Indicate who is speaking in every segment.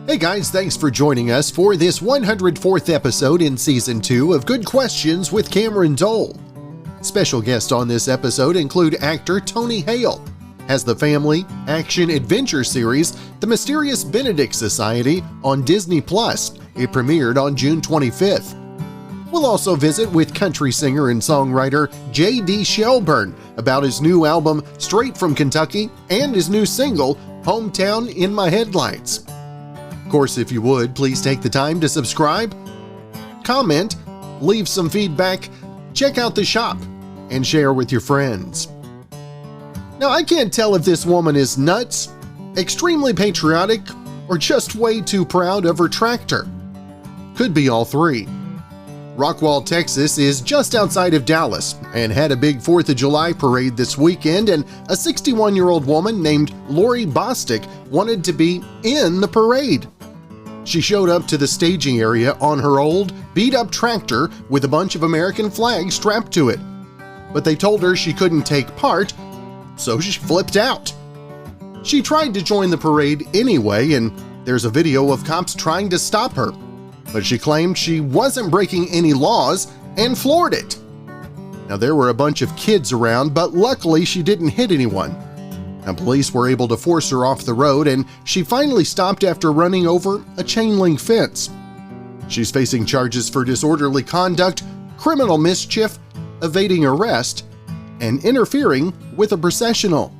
Speaker 1: Hey guys, thanks for joining us for this 104th episode in Season 2 of Good Questions with Cameron Dole. Special guests on this episode include actor Tony Hale. Has the family, action-adventure series The Mysterious Benedict Society on Disney+. It premiered on June 25th. We'll also visit with country singer and songwriter J.D. Shelburne about his new album Straight from Kentucky and his new single Hometown in My Headlights. Of course, if you would, please take the time to subscribe, comment, leave some feedback, check out the shop, and share with your friends. Now, I can't tell if this woman is nuts, extremely patriotic, or just way too proud of her tractor. Could be all three. Rockwall, Texas is just outside of Dallas and had a big 4th of July parade this weekend, and a 61-year-old woman named Lori Bostic wanted to be in the parade. She showed up to the staging area on her old, beat-up tractor with a bunch of American flags strapped to it. But they told her she couldn't take part, so she flipped out. She tried to join the parade anyway, and there's a video of cops trying to stop her. But she claimed she wasn't breaking any laws and floored it. Now, there were a bunch of kids around, but luckily she didn't hit anyone. Now, police were able to force her off the road, and she finally stopped after running over a chain-link fence. She's facing charges for disorderly conduct, criminal mischief, evading arrest, and interfering with a processional.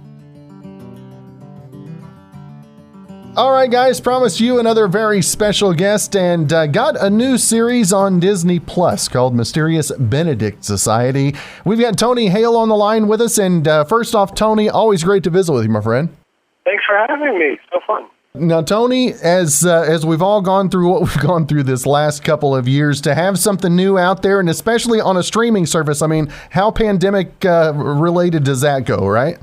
Speaker 1: All right, guys, promised you another very special guest, and got a new series on Disney Plus called Mysterious Benedict Society. We've got Tony Hale on the line with us, and first off, Tony, always great to visit with you, my friend.
Speaker 2: Thanks for having me. So fun.
Speaker 1: Now, Tony, as we've all gone through what we've gone through this last couple of years, to have something new out there, and especially on a streaming service, I mean, how pandemic related does that go, right?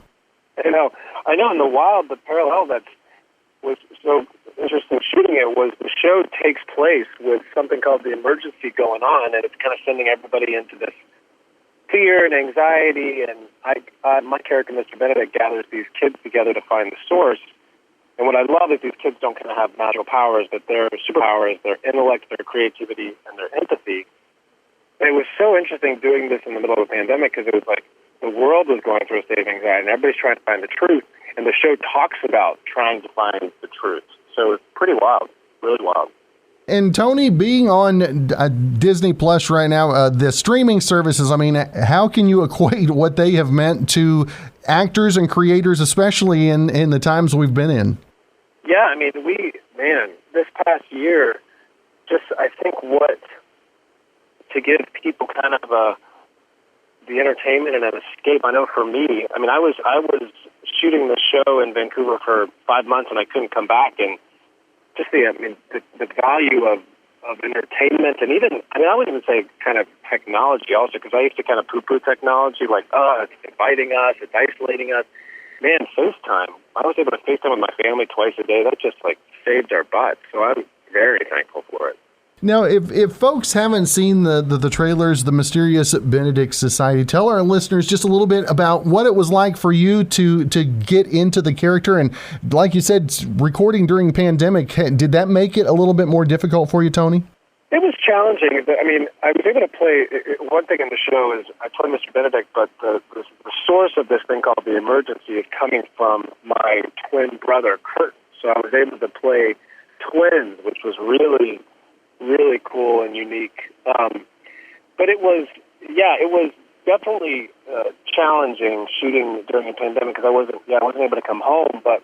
Speaker 2: I know in the wild, the parallel that was so interesting shooting it was the show takes place with something called the emergency going on, and it's kind of sending everybody into this fear and anxiety, and my character, Mr. Benedict, gathers these kids together to find the source. And what I love is these kids don't kind of have magical powers, but their superpowers, their intellect, their creativity, and their empathy. And it was so interesting doing this in the middle of a pandemic because it was like the world was going through a state of anxiety, and everybody's trying to find the truth. And the show talks about trying to find the truth. So it's pretty wild, really wild.
Speaker 1: And Tony, being on Disney Plus right now, the streaming services, I mean, how can you equate what they have meant to actors and creators, especially in the times we've been in?
Speaker 2: Yeah, I mean, this past year, just I think to give people kind of the entertainment and an escape. I know for me, I mean, I was shooting the show in Vancouver for 5 months and I couldn't come back, and just the value of entertainment, and even, I would even say kind of technology also, because I used to kind of poo-poo technology, like, it's inviting us, it's isolating us. Man, FaceTime. I was able to FaceTime with my family twice a day. That just saved our butts. So I'm very thankful for it.
Speaker 1: Now, if folks haven't seen the trailers, The Mysterious Benedict Society, tell our listeners just a little bit about what it was like for you to get into the character. And like you said, recording during the pandemic, did that make it a little bit more difficult for you, Tony?
Speaker 2: It was challenging. I mean, I was able to play, one thing in the show is I play Mr. Benedict, but the source of this thing called the emergency is coming from my twin brother, Kurt. So I was able to play twins, which was really cool and unique. But it was definitely challenging shooting during the pandemic because I wasn't able to come home, but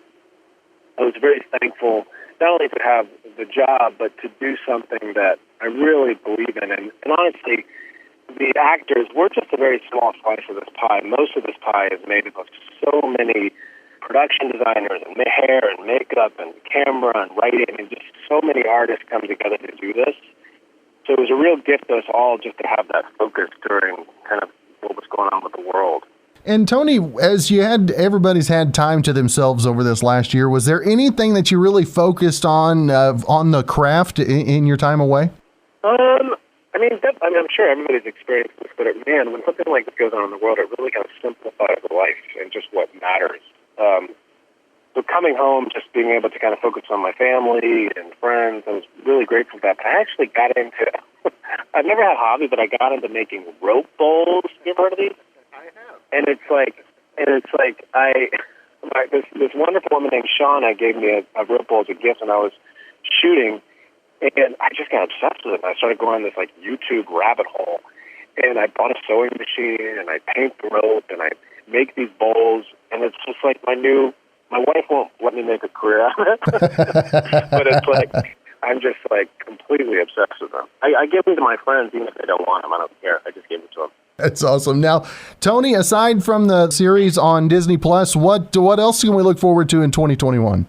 Speaker 2: I was very thankful not only to have the job, but to do something that I really believe in. And honestly, the actors, we're just a very small slice of this pie. Most of this pie is made up of so many production designers and hair and makeup and camera and writing, and just so many artists come together to do this. So it was a real gift to us all just to have that focus during kind of what was going on with the world.
Speaker 1: And Tony, as everybody's had time to themselves over this last year, was there anything that you really focused on the craft in your time away?
Speaker 2: I'm sure everybody's experienced this, but man, when something like this goes on in the world, it really kind of simplifies life and just what matters. So coming home, just being able to kind of focus on my family and friends, I was really grateful for that. But I actually got into, I've never had a hobby, but I got into making rope bowls. You ever heard of these? I have. And it's like this wonderful woman named Shauna gave me a rope bowl as a gift when I was shooting, and I just got obsessed with it. I started going on this like YouTube rabbit hole, and I bought a sewing machine, and I paint the rope, and I make these bowls, and it's just like my wife won't let me make a career out of it, but it's like I'm just like completely obsessed with them. I give them to my friends even if they don't want them. I don't care. I just give them to them.
Speaker 1: That's awesome. Now, Tony, aside from the series on Disney Plus, what else can we look forward to in 2021?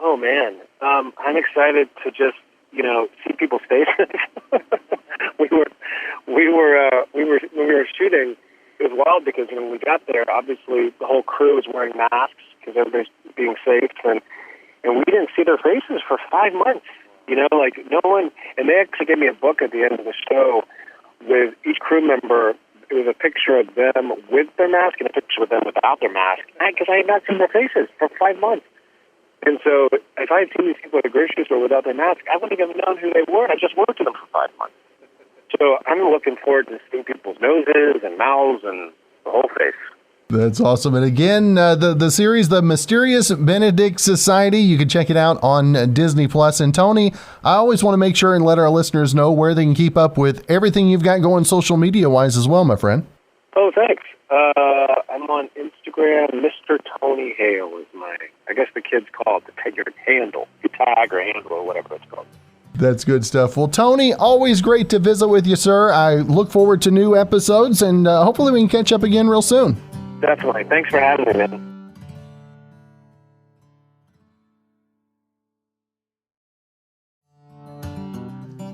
Speaker 2: Oh man, I'm excited to just see people's faces. we were when we were shooting. It was wild because when we got there, obviously the whole crew was wearing masks because everybody's being safe, and we didn't see their faces for 5 months. Like no one. And they actually gave me a book at the end of the show with each crew member. It was a picture of them with their mask and a picture of them without their mask, because I had not seen their faces for 5 months. And so if I had seen these people at the grocery store without their mask, I wouldn't have known who they were. I just worked with them for 5 months. So I'm looking forward to seeing people's noses and mouths and the whole face.
Speaker 1: That's awesome. And again, the series, The Mysterious Benedict Society, you can check it out on Disney Plus. And Tony, I always want to make sure and let our listeners know where they can keep up with everything you've got going social media-wise as well, my friend.
Speaker 2: Oh, thanks. I'm on Instagram. Mr. Tony Hale is I guess the kids call it your handle, your tag or handle or whatever it's called.
Speaker 1: That's good stuff. Well, Tony, always great to visit with you, sir. I look forward to new episodes, and hopefully we can catch up again real soon.
Speaker 2: Definitely. Thanks for having me, man.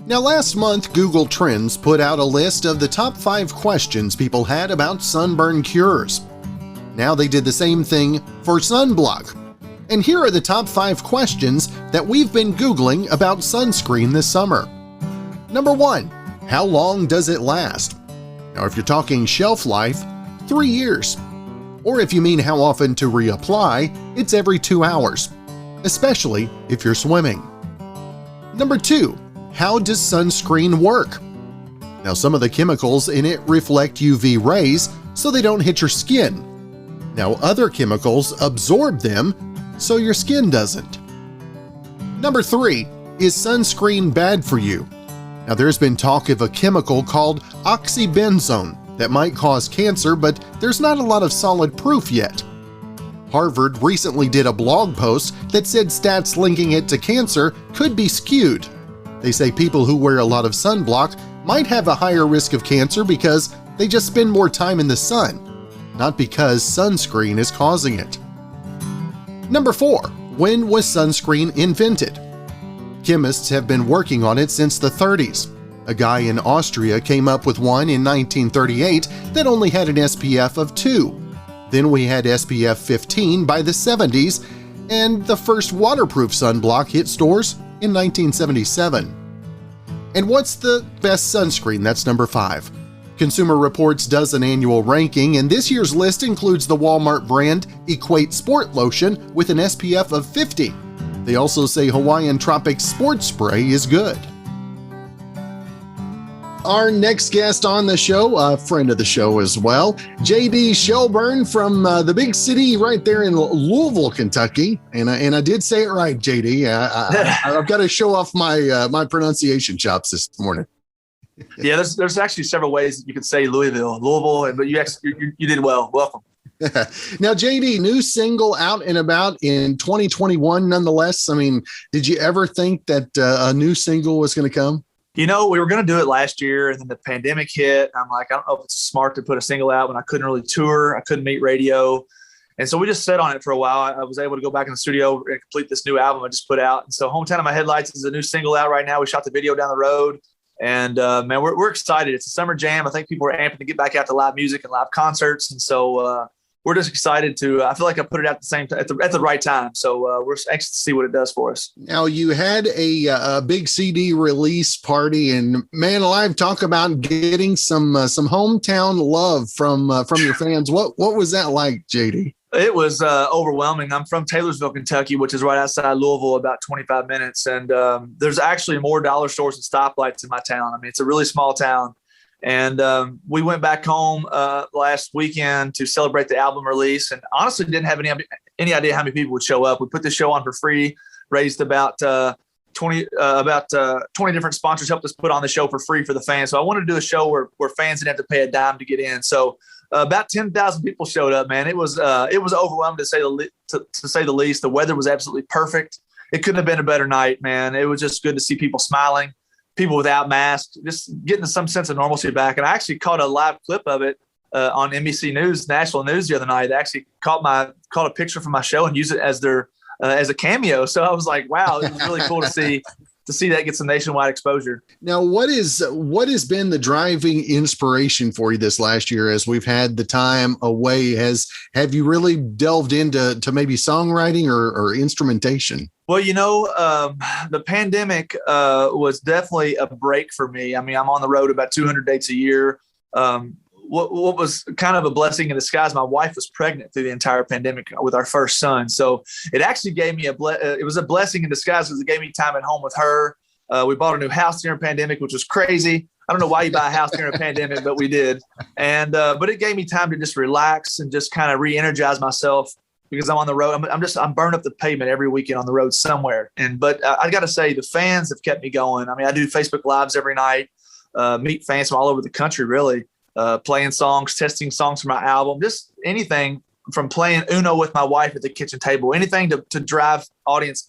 Speaker 1: Now, last month, Google Trends put out a list of the top 5 questions people had about sunburn cures. Now they did the same thing for sunblock. And here are the top 5 questions that we've been Googling about sunscreen this summer. Number 1, how long does it last? Now, if you're talking shelf life, 3 years. Or if you mean how often to reapply, it's every 2 hours, especially if you're swimming. Number 2, how does sunscreen work? Now, some of the chemicals in it reflect UV rays so they don't hit your skin. Now, other chemicals absorb them so your skin doesn't. Number 3, is sunscreen bad for you? Now, there's been talk of a chemical called oxybenzone that might cause cancer, but there's not a lot of solid proof yet. Harvard recently did a blog post that said stats linking it to cancer could be skewed. They say people who wear a lot of sunblock might have a higher risk of cancer because they just spend more time in the sun, not because sunscreen is causing it. Number 4, when was sunscreen invented? Chemists have been working on it since the 30s. A guy in Austria came up with one in 1938 that only had an SPF of 2. Then we had SPF 15 by the 70s, and the first waterproof sunblock hit stores in 1977. And what's the best sunscreen? That's number 5. Consumer Reports does an annual ranking, and this year's list includes the Walmart brand Equate Sport Lotion with an SPF of 50. They also say Hawaiian Tropics Sport Spray is good. Our next guest on the show, a friend of the show as well, JD Shelburne from the big city right there in Louisville, Kentucky. And I did say it right, JD. I've got to show off my pronunciation chops this morning.
Speaker 3: Yeah, there's actually several ways that you could say Louisville, but you did well. Welcome.
Speaker 1: Now, JD, new single out and about in 2021 nonetheless. I mean, did you ever think that a new single was going to come?
Speaker 3: We were going to do it last year, and then the pandemic hit. I'm like, I don't know if it's smart to put a single out when I couldn't really tour. I couldn't meet radio. And so we just sat on it for a while. I was able to go back in the studio and complete this new album I just put out. And so Hometown of My Headlights is a new single out right now. We shot the video down the road. And, man, we're excited. It's a summer jam. I think people are amping to get back out to live music and live concerts. And so we're just excited I feel like I put it out at the same time, at the right time. So we're anxious to see what it does for us.
Speaker 1: Now, you had a big CD release party, and man alive, talk about getting some hometown love from your fans. What was that like, JD?
Speaker 3: It was overwhelming. I'm from Taylorsville, Kentucky, which is right outside Louisville, about 25 minutes. And there's actually more dollar stores and stoplights in my town. I mean, it's a really small town. And we went back home last weekend to celebrate the album release, and honestly didn't have any idea how many people would show up. We put the show on for free, raised about 20 different sponsors helped us put on the show for free for the fans. So I wanted to do a show where fans didn't have to pay a dime to get in. So about 10,000 people showed up, man. It was overwhelming to say the least. The weather was absolutely perfect. It couldn't have been a better night, man. It was just good to see people smiling, people without masks, just getting some sense of normalcy back. And I actually caught a live clip of it on NBC News, national news the other night. They actually caught a picture from my show and used it as a cameo. So I was like, wow, it was really cool to see that get some nationwide exposure.
Speaker 1: Now, what has been the driving inspiration for you this last year as we've had the time away? Have you really delved into maybe songwriting or instrumentation?
Speaker 3: Well, the pandemic was definitely a break for me. I mean, I'm on the road about 200 dates a year. What was kind of a blessing in disguise, my wife was pregnant through the entire pandemic with our first son. So it actually gave me it was a blessing in disguise because it gave me time at home with her. We bought a new house during a pandemic, which was crazy. I don't know why you buy a house during a pandemic, but we did. And but it gave me time to just relax and just kind of re-energize myself because I'm on the road. I'm burning up the pavement every weekend on the road somewhere. But I got to say, the fans have kept me going. I mean, I do Facebook Lives every night, meet fans from all over the country, really. Playing songs, testing songs for my album, just anything from playing Uno with my wife at the kitchen table, anything to drive audience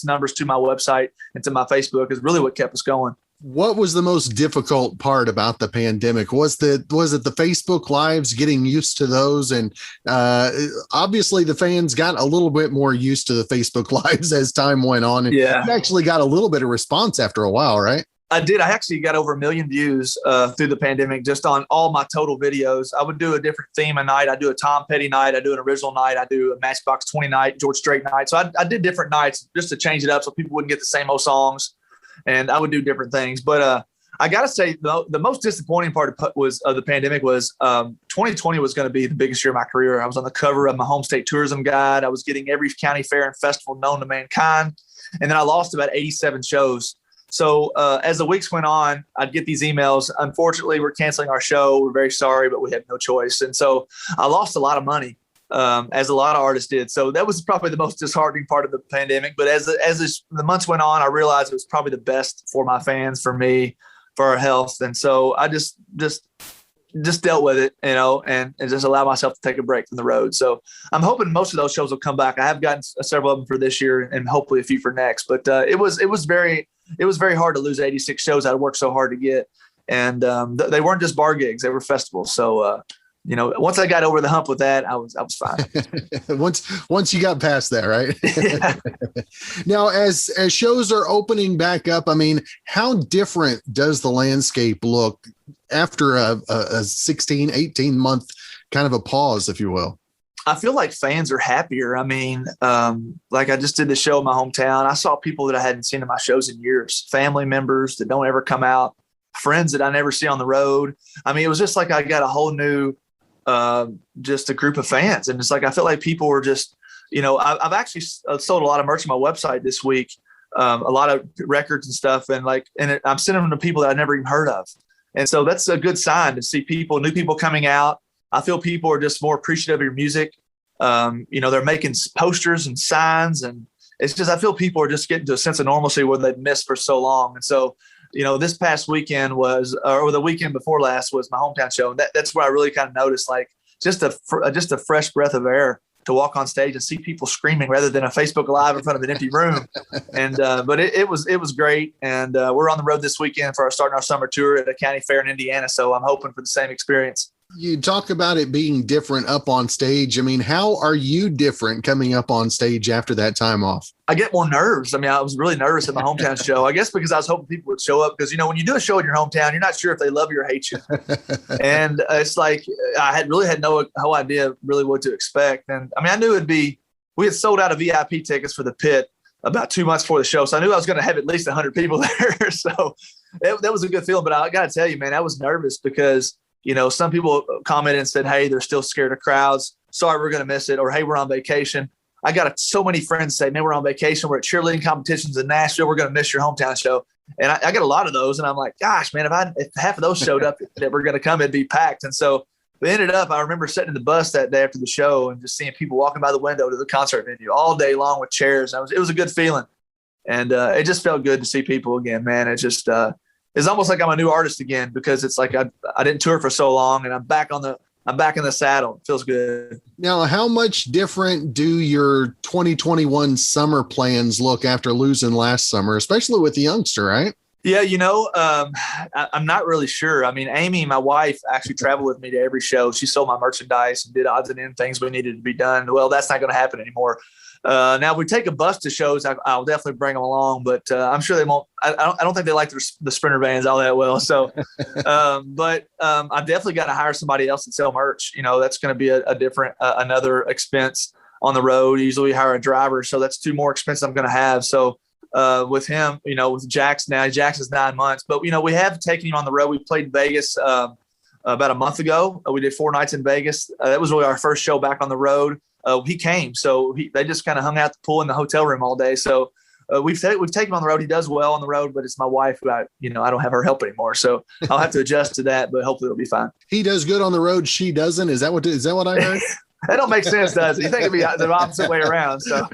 Speaker 3: numbers to my website and to my Facebook is really what kept us going.
Speaker 1: What was the most difficult part about the pandemic? Was it the Facebook Lives, getting used to those? And obviously the fans got a little bit more used to the Facebook Lives as time went on. And you actually got a little bit of response after a while, right?
Speaker 3: I did. I actually got over 1 million views through the pandemic just on all my total videos. I would do a different theme a night. I do a Tom Petty night. I do an original night. I do a Matchbox 20 night, George Strait night. So I did different nights just to change it up so people wouldn't get the same old songs. And I would do different things. But I got to say, the most disappointing part of the pandemic was 2020 was going to be the biggest year of my career. I was on the cover of my home state tourism guide. I was getting every county fair and festival known to mankind. And then I lost about 87 shows. So as the weeks went on, I'd get these emails. Unfortunately, we're canceling our show. We're very sorry, but we had no choice. And so I lost a lot of money, as a lot of artists did. So that was probably the most disheartening part of the pandemic. But as the months went on, I realized it was probably the best for my fans, for me, for our health. And so I just dealt with it, and just allow myself to take a break from the road. So I'm hoping most of those shows will come back. I have gotten several of them for this year and hopefully a few for next. But it was very hard to lose 86 shows I worked so hard to get. And they weren't just bar gigs, they were festivals. So, once I got over the hump with that, I was fine.
Speaker 1: once you got past that, right?
Speaker 3: Yeah.
Speaker 1: Now, as shows are opening back up, I mean, how different does the landscape look after a 16, 18 month kind of a pause, if you will?
Speaker 3: I feel like fans are happier. I mean, like I just did the show in my hometown. I saw people that I hadn't seen in my shows in years, family members that don't ever come out, friends that I never see on the road. I mean, it was just like I got a whole new, just a group of fans. And it's like, I feel like people were just, I've actually sold a lot of merch on my website this week, a lot of records and stuff. And I'm sending them to people that I never even heard of. And so that's a good sign to see new people coming out. I feel people are just more appreciative of your music. They're making posters and signs, and it's just, I feel people are just getting to a sense of normalcy where they've missed for so long. And so, this past weekend or the weekend before last was my hometown show. And that's where I really kind of noticed, like, just a fresh breath of air to walk on stage and see people screaming rather than a Facebook Live in front of an empty room. And, but it was great. And we're on the road this weekend for starting our summer tour at a county fair in Indiana. So I'm hoping for the same experience.
Speaker 1: You talk about it being different up on stage. I mean, how are you different coming up on stage after that time off?
Speaker 3: I get more nerves. I mean, I was really nervous at my hometown show, I guess because I was hoping people would show up because, when you do a show in your hometown, you're not sure if they love you or hate you. And it's like, I had no idea really what to expect. And I mean, I knew we had sold out of VIP tickets for the pit about 2 months before the show. So I knew I was going to have at least 100 people there. So that was a good feeling. But I got to tell you, man, I was nervous because some people commented and said, hey, they're still scared of crowds. Sorry, we're going to miss it. Or, hey, we're on vacation. I got so many friends say, man, we're on vacation. We're at cheerleading competitions in Nashville. We're going to miss your hometown show. And I get a lot of those. And I'm like, gosh, man, if half of those showed up that we're going to come, it'd be packed. And so we ended up, I remember sitting in the bus that day after the show and just seeing people walking by the window to the concert venue all day long with chairs. It was a good feeling. And it just felt good to see people again, man. It just, it's almost like I'm a new artist again, because it's like I didn't tour for so long, and I'm back in the saddle. It feels good.
Speaker 1: Now, how much different do your 2021 summer plans look after losing last summer, especially with the youngster, right?
Speaker 3: Yeah, I'm not really sure. I mean, Amy, my wife, actually traveled with me to every show. She sold my merchandise and did odds and ends things we needed to be done. Well, that's not going to happen anymore. Now, if we take a bus to shows, I'll definitely bring them along, but I'm sure they won't. I don't think they like the Sprinter vans all that well. So, but I've definitely got to hire somebody else to sell merch. That's going to be a different, another expense on the road. Usually we hire a driver, so that's 2 more expenses I'm going to have. So with him, with Jax now, Jax is 9 months, but we have taken him on the road. We played Vegas about a month ago. We did 4 nights in Vegas. That was really our first show back on the road. He came, so they just kind of hung out the pool in the hotel room all day. So we've taken him on the road. He does well on the road, but it's my wife who I don't have her help anymore. So I'll have to adjust to that, but hopefully it'll be fine.
Speaker 1: He does good on the road. She doesn't. Is that what I heard?
Speaker 3: That don't make sense, does it? You think it'd be the opposite way around. So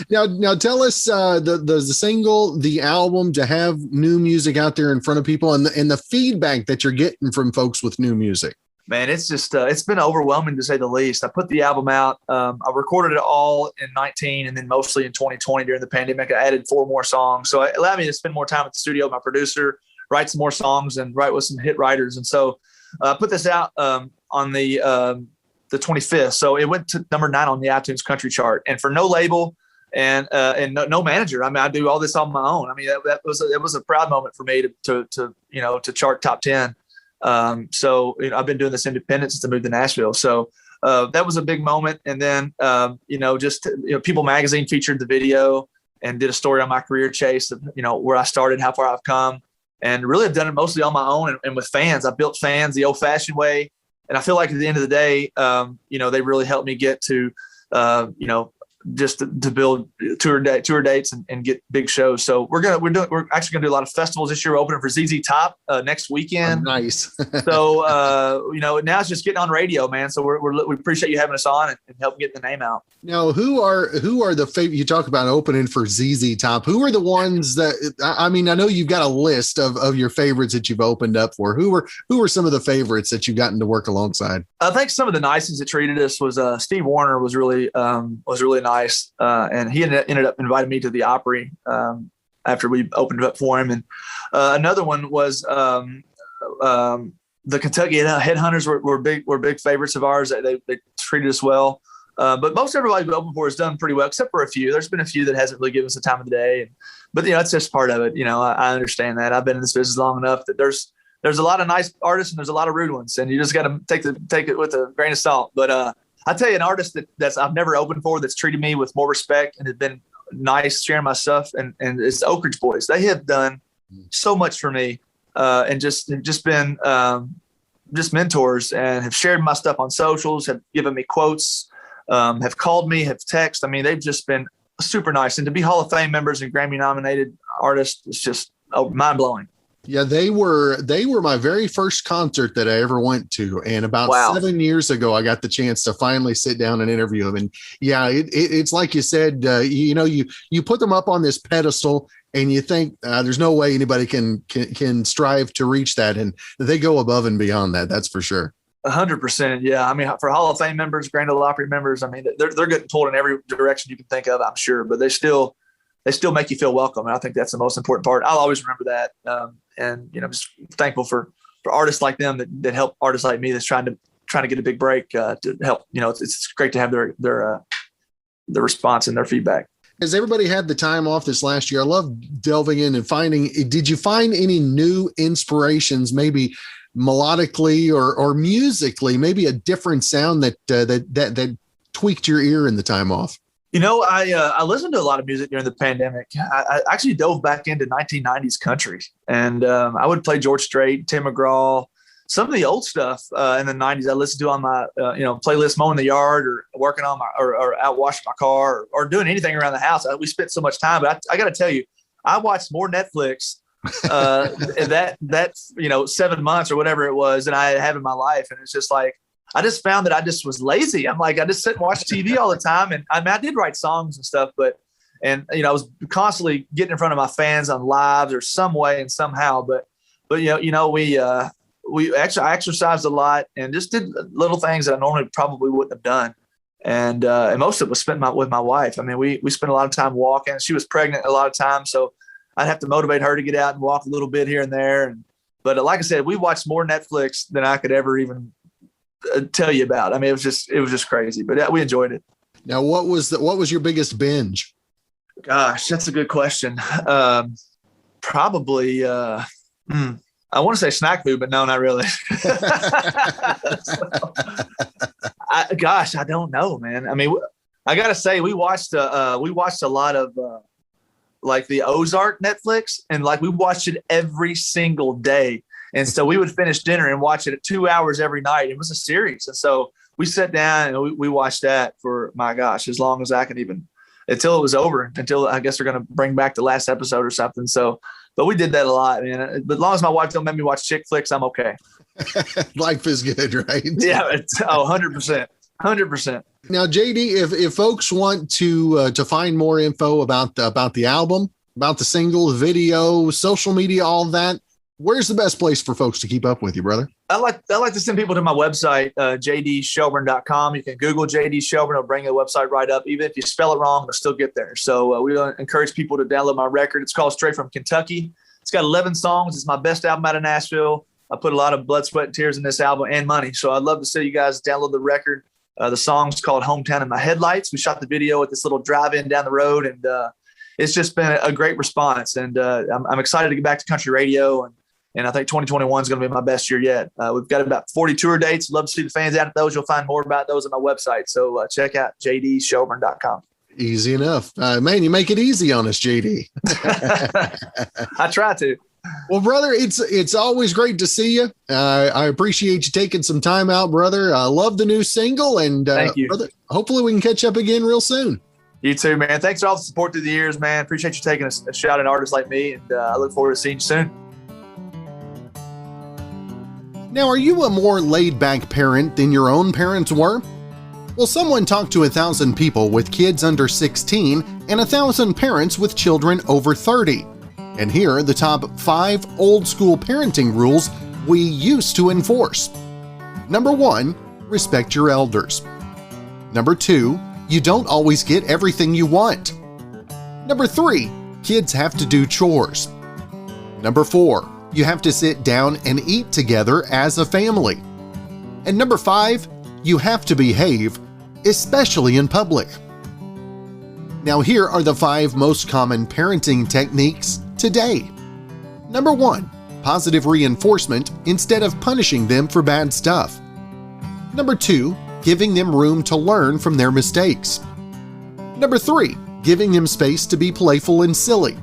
Speaker 1: now tell us the single, the album, to have new music out there in front of people, and the feedback that you're getting from folks with new music.
Speaker 3: Man, it's just it's been overwhelming to say the least. I put the album out. I recorded it all in 19 and then mostly in 2020 during the pandemic. I added 4 more songs. So it allowed me to spend more time at the studio with my producer, write some more songs, and write with some hit writers. And so I put this out on the 25th. So it went to number 9 on the iTunes country chart. And for no label and no manager, I mean, I do all this on my own. I mean, it was a proud moment for me to chart top 10. So I've been doing this independent since I moved to Nashville. So that was a big moment. And then, People Magazine featured the video and did a story on my career chase of, where I started, how far I've come, and really have done it mostly on my own and with fans. I built fans the old fashioned way. And I feel like at the end of the day, they really helped me get to, just to build tour dates and get big shows. So we're actually gonna do a lot of festivals this year. We're opening for ZZ Top next weekend.
Speaker 1: Oh, nice.
Speaker 3: So now it's just getting on radio, man. So we appreciate you having us on and helping get the name out.
Speaker 1: Now, who are the favorite? You talk about opening for ZZ Top. Who are the ones that I know you've got a list of your favorites that you've opened up for. Who are some of the favorites that you've gotten to work alongside?
Speaker 3: I think some of the nicest that treated us was Steve Wariner was really nice. And he ended up inviting me to the Opry after we opened it up for him. And another one was the Kentucky Headhunters were big favorites of ours. They treated us well. But most everybody we opened for has done pretty well, except for a few. There's been a few that hasn't really given us the time of the day. But it's just part of it. I understand that. I've been in this business long enough that there's a lot of nice artists and there's a lot of rude ones. And you just got to take it with a grain of salt. But I'll tell you an artist that's I've never opened for that's treated me with more respect and has been nice sharing my stuff. And it's the Oak Ridge Boys. They have done so much for me and just been just mentors and have shared my stuff on socials, have given me quotes, have called me, have texted. I mean, they've just been super nice. And to be Hall of Fame members and Grammy nominated artists, it's just mind blowing.
Speaker 1: Yeah, they were my very first concert that I ever went to. And about 7 years ago, I got the chance to finally sit down and interview them. And yeah, it's like you said, you put them up on this pedestal and you think there's no way anybody can strive to reach that. And they go above and beyond that. That's for sure.
Speaker 3: 100%. Yeah. I mean, for Hall of Fame members, Grand Ole Opry members, I mean, they're getting pulled in every direction you can think of, I'm sure, but they still make you feel welcome. And I think that's the most important part. I'll always remember that. And I'm just thankful for artists like them that help artists like me that's trying to get a big break to help. It's great to have their response and their feedback.
Speaker 1: Has everybody had the time off this last year? I love delving in and did you find any new inspirations, maybe melodically or musically, maybe a different sound that tweaked your ear in the time off?
Speaker 3: I listened to a lot of music during the pandemic. I actually dove back into 1990s country, and I would play George Strait, Tim McGraw, some of the old stuff in the 90s I listened to on my playlist, mowing the yard or working on my or out washing my car or doing anything around the house. We spent so much time, but I got to tell you, I watched more Netflix that 7 months or whatever it was than I have in my life. And it's just like, I just found that I just was lazy. I'm like, I just sit and watch TV all the time. And I did write songs and stuff, but I was constantly getting in front of my fans on lives or some way and somehow, but I exercised a lot and just did little things that I normally probably wouldn't have done. And most of it was spent with my wife. I mean, we spent a lot of time walking. She was pregnant a lot of times, so I'd have to motivate her to get out and walk a little bit here and there. But like I said, we watched more Netflix than I could ever even tell you about. I mean, it was just crazy, but we enjoyed it.
Speaker 1: Now, what was your biggest binge?
Speaker 3: Gosh, that's a good question. Probably, I want to say snack food, but no, not really. I don't know, man. I mean, I got to say, we watched a lot of like the Ozark Netflix, and like we watched it every single day. And so we would finish dinner and watch it at 2 hours every night. It was a series. And so we sat down and we watched that for, my gosh, as long as I could even, until it was over, until I guess they're going to bring back the last episode or something. So, but we did that a lot, man. But as long as my wife don't make me watch chick flicks, I'm okay.
Speaker 1: Life is good, right?
Speaker 3: Yeah. 100%. 100%.
Speaker 1: Now, JD, if folks want to find more info about the album, about the single, the video, social media, all that, where's the best place for folks to keep up with you, brother?
Speaker 3: I like to send people to my website, jdshelburne.com. You can Google JD Shelburne. It'll bring the website right up. Even if you spell it wrong, it'll still get there. So we encourage people to download my record. It's called Straight from Kentucky. It's got 11 songs. It's my best album out of Nashville. I put a lot of blood, sweat, and tears in this album and money. So I'd love to see you guys download the record. The song's called Hometown in My Headlights. We shot the video at this little drive-in down the road, and it's just been a great response. And I'm excited to get back to country radio, and I think 2021 is going to be my best year yet. We've got about 40 tour dates. Love to see the fans out at those. You'll find more about those on my website. So check out jdshelburne.com.
Speaker 1: Easy enough. Man, you make it easy on us, JD.
Speaker 3: I try to.
Speaker 1: Well, brother, it's always great to see you. I appreciate you taking some time out, brother. I love the new single, and
Speaker 3: thank you.
Speaker 1: Brother, hopefully we can catch up again real soon.
Speaker 3: You too, man. Thanks for all the support through the years, man. Appreciate you taking a shot at an artist like me, and I look forward to seeing you soon.
Speaker 1: Now, are you a more laid-back parent than your own parents were? Well, someone talked to 1,000 people with kids under 16 and 1,000 parents with children over 30. And here are the top 5 old-school parenting rules we used to enforce. Number 1, respect your elders. Number 2, you don't always get everything you want. Number 3, kids have to do chores. Number 4, you have to sit down and eat together as a family. And number 5, you have to behave, especially in public. Now here are the 5 most common parenting techniques today. Number 1, positive reinforcement instead of punishing them for bad stuff. Number 2, giving them room to learn from their mistakes. Number 3, giving them space to be playful and silly.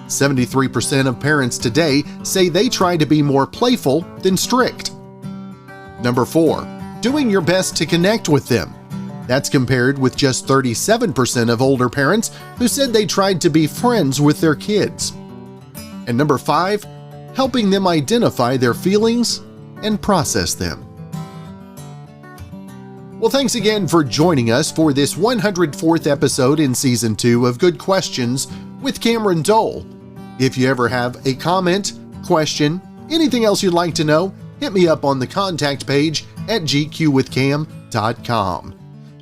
Speaker 1: 73% of parents today say they try to be more playful than strict. Number 4, doing your best to connect with them. That's compared with just 37% of older parents who said they tried to be friends with their kids. And number 5, helping them identify their feelings and process them. Well, thanks again for joining us for this 104th episode in Season 2 of Good Questions with Cameron Dole. If you ever have a comment, question, anything else you'd like to know, hit me up on the contact page at gqwithcam.com.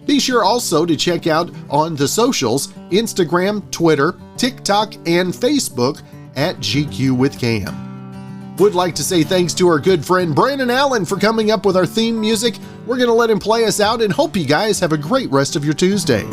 Speaker 1: Be sure also to check out on the socials, Instagram, Twitter, TikTok, and Facebook at GQWithCam. Would like to say thanks to our good friend Brandon Allen for coming up with our theme music. We're going to let him play us out and hope you guys have a great rest of your Tuesday.